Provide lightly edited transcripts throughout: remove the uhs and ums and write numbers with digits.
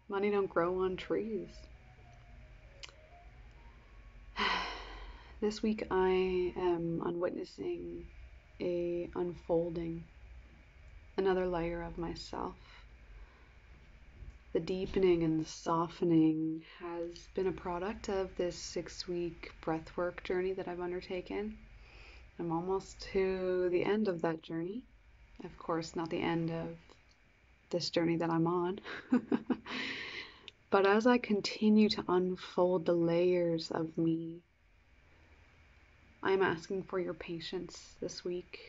Money don't grow on trees. This week I am witnessing a unfolding, another layer of myself. The deepening and the softening has been a product of this 6-week breathwork journey that I've undertaken. I'm almost to the end of that journey. Of course, not the end of this journey that I'm on. But as I continue to unfold the layers of me, I'm asking for your patience this week.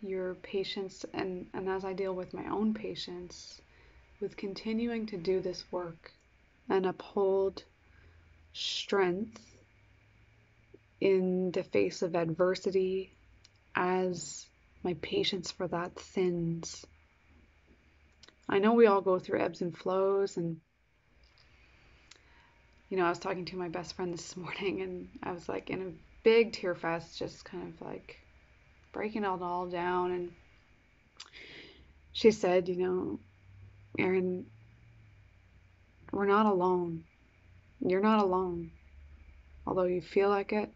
Your patience, and as I deal with my own patience, with continuing to do this work and uphold strength in the face of adversity as my patience for that thins. I know we all go through ebbs and flows, and I was talking to my best friend this morning, and I was like in a big tear fest, just kind of like breaking it all down. And she said, Erin, we're not alone. You're not alone. Although you feel like it,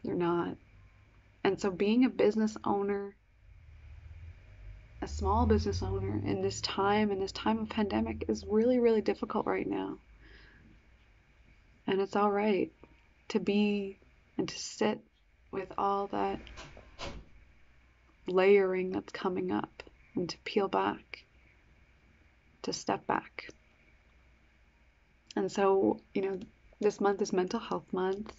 you're not. And so being a business owner, a small business owner in this time of pandemic is really, really difficult right now. And it's all right to be and to sit with all that layering that's coming up and to peel back, to step back. And so, this month is Mental Health Month.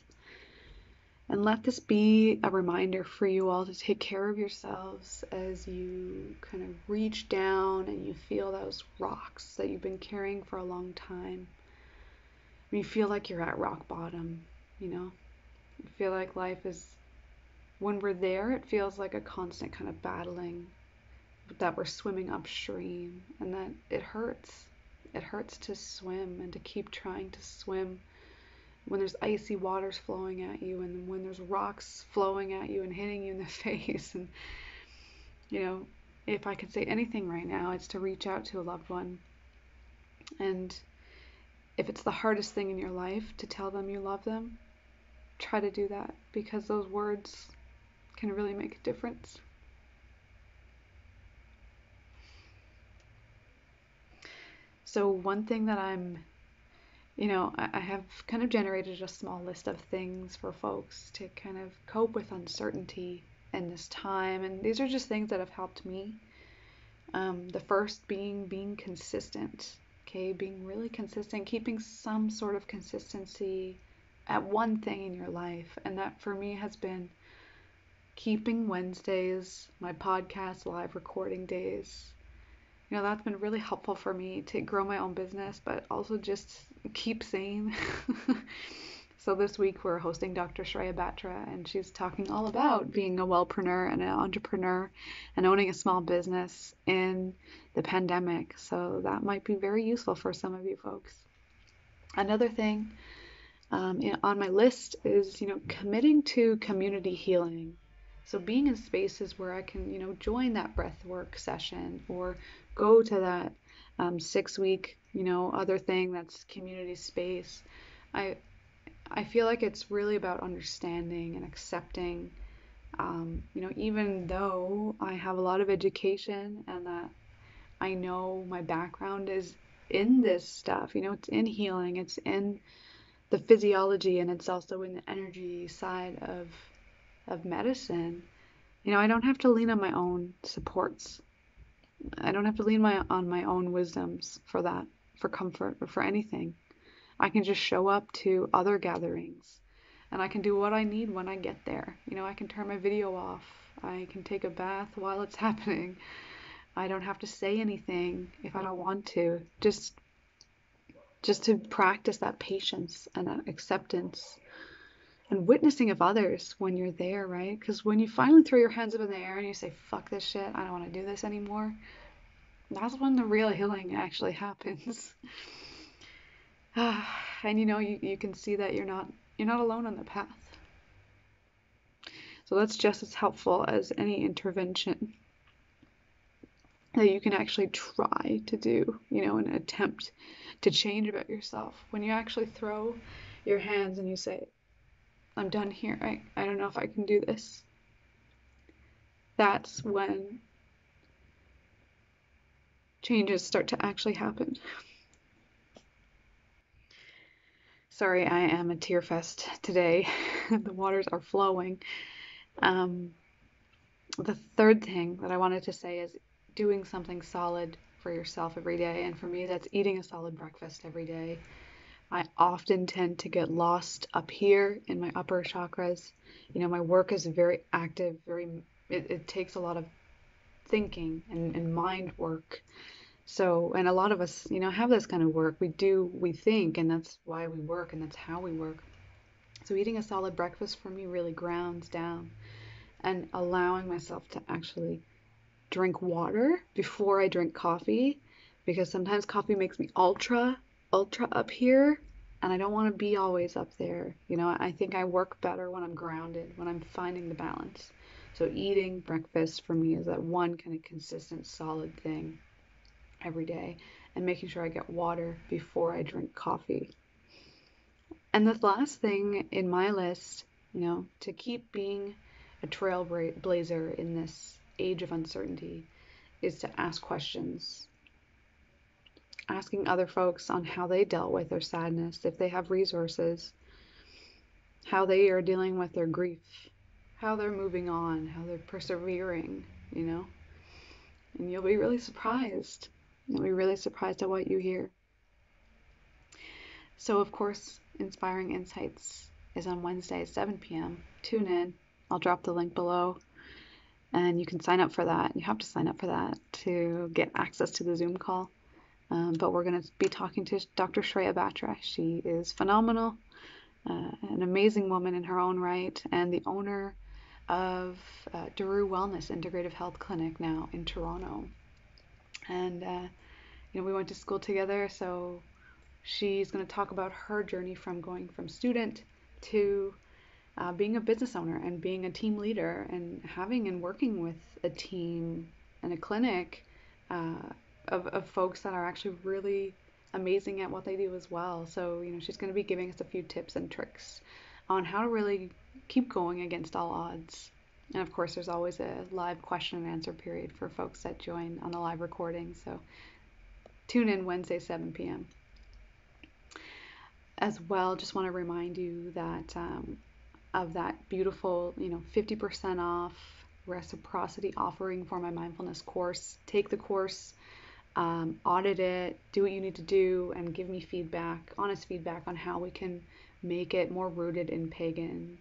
And let this be a reminder for you all to take care of yourselves as you kind of reach down and you feel those rocks that you've been carrying for a long time. When you feel like you're at rock bottom, you feel like life is, when we're there, it feels like a constant kind of battling, that we're swimming upstream and that it hurts. It hurts to swim and to keep trying to swim when there's icy waters flowing at you and when there's rocks flowing at you and hitting you in the face. And, if I could say anything right now, it's to reach out to a loved one. And if it's the hardest thing in your life to tell them you love them, try to do that, because those words can really make a difference. So one thing that I have kind of generated a small list of things for folks to kind of cope with uncertainty in this time. And these are just things that have helped me. The first being consistent, okay? Being really consistent, keeping some sort of consistency at one thing in your life. And that for me has been keeping Wednesdays, my podcast live recording days. That's been really helpful for me to grow my own business, but also just keep sane. So this week we're hosting Dr. Shreya Batra, and she's talking all about being a wellpreneur and an entrepreneur and owning a small business in the pandemic. So that might be very useful for some of you folks. Another thing on my list is, committing to community healing. So being in spaces where I can, join that breath work session or go to that 6-week, other thing that's community space. I feel like it's really about understanding and accepting, even though I have a lot of education and that I know my background is in this stuff, it's in healing, it's in the physiology, and it's also in the energy side of medicine. I don't have to lean on my own supports. I don't have to lean on my own wisdoms for that, for comfort or for anything. I can just show up to other gatherings and I can do what I need when I get there. I can turn my video off. I can take a bath while it's happening. I don't have to say anything if I don't want to. Just to practice that patience and that acceptance and witnessing of others when you're there, right? Because when you finally throw your hands up in the air and you say, fuck this shit, I don't want to do this anymore, that's when the real healing actually happens. And you can see that you're not alone on the path. So that's just as helpful as any intervention. that you can actually try to do, an attempt to change about yourself. When you actually throw your hands and you say, I'm done here. I don't know if I can do this. That's when changes start to actually happen. Sorry, I am a tear fest today. The waters are flowing. Um, the third thing that I wanted to say is doing something solid for yourself every day. And for me, that's eating a solid breakfast every day. I often tend to get lost up here in my upper chakras. My work is very active, it takes a lot of thinking and mind work. So, and a lot of us, have this kind of work. We think, and that's why we work, and that's how we work. So eating a solid breakfast for me really grounds down, and allowing myself to actually drink water before I drink coffee, because sometimes coffee makes me ultra up here, and I don't want to be always up there. I think I work better when I'm grounded, when I'm finding the balance. So eating breakfast for me is that one kind of consistent, solid thing every day, and making sure I get water before I drink coffee. And the last thing in my list, to keep being a trailblazer in this age of uncertainty, is to ask questions. Asking other folks on how they dealt with their sadness, if they have resources, how they are dealing with their grief, how they're moving on, how they're persevering, and you'll be really surprised. You'll be really surprised at what you hear. So, of course, Inspiring Insights is on Wednesday at 7 p.m. Tune in. I'll drop the link below, and you can sign up for that. You have to sign up for that to get access to the Zoom call. But we're going to be talking to Dr. Shreya Batra. She is phenomenal, an amazing woman in her own right, and the owner of Darou Wellness Integrative Health Clinic now in Toronto. And, we went to school together, so she's going to talk about her journey from going from student to being a business owner and being a team leader and having and working with a team and a clinic of folks that are actually really amazing at what they do as well. So, she's going to be giving us a few tips and tricks on how to really keep going against all odds. And of course, there's always a live question and answer period for folks that join on the live recording. So tune in Wednesday, 7 p.m. As well, just want to remind you that of that beautiful, 50% off reciprocity offering for my mindfulness course. Take the course, audit it, do what you need to do, and give me feedback, honest feedback on how we can make it more rooted in pagan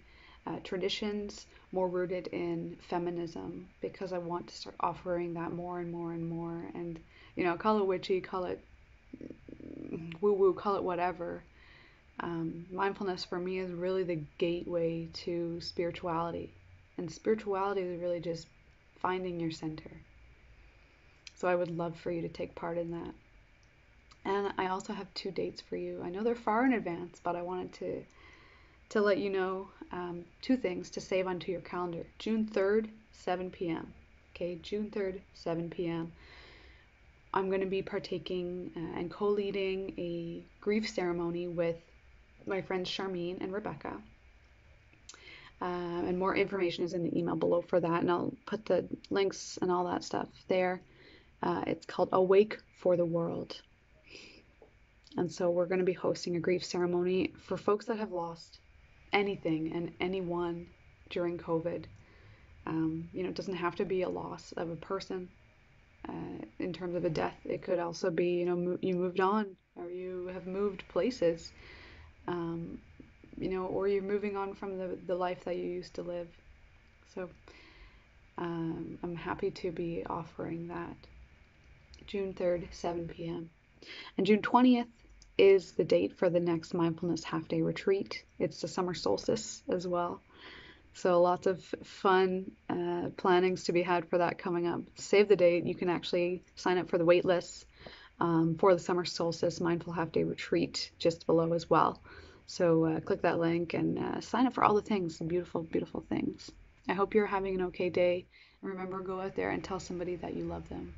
traditions, more rooted in feminism, because I want to start offering that more and more and more. And, call it witchy, call it woo-woo, call it whatever. Mindfulness for me is really the gateway to spirituality. And spirituality is really just finding your center. So I would love for you to take part in that. And I also have 2 dates for you. I know they're far in advance, but I wanted to let you know 2 things to save onto your calendar. June 3rd, 7 p.m. Okay, June 3rd, 7 p.m. I'm going to be partaking and co-leading a grief ceremony with my friends Sharmeen and Rebecca. And more information is in the email below for that, and I'll put the links and all that stuff there. It's called Awake for the World. And so we're going to be hosting a grief ceremony for folks that have lost anything and anyone during COVID. It doesn't have to be a loss of a person in terms of a death. It could also be, you moved on, or you have moved places. Or you're moving on from the life that you used to live. So I'm happy to be offering that. June 3rd, 7 p.m. And June 20th is the date for the next Mindfulness Half-Day Retreat. It's the summer solstice as well. So lots of fun plannings to be had for that coming up. Save the date. You can actually sign up for the wait lists for the summer solstice Mindful Half-Day Retreat just below as well. So click that link and sign up for all the things, the beautiful, beautiful things. I hope you're having an okay day. And remember, go out there and tell somebody that you love them.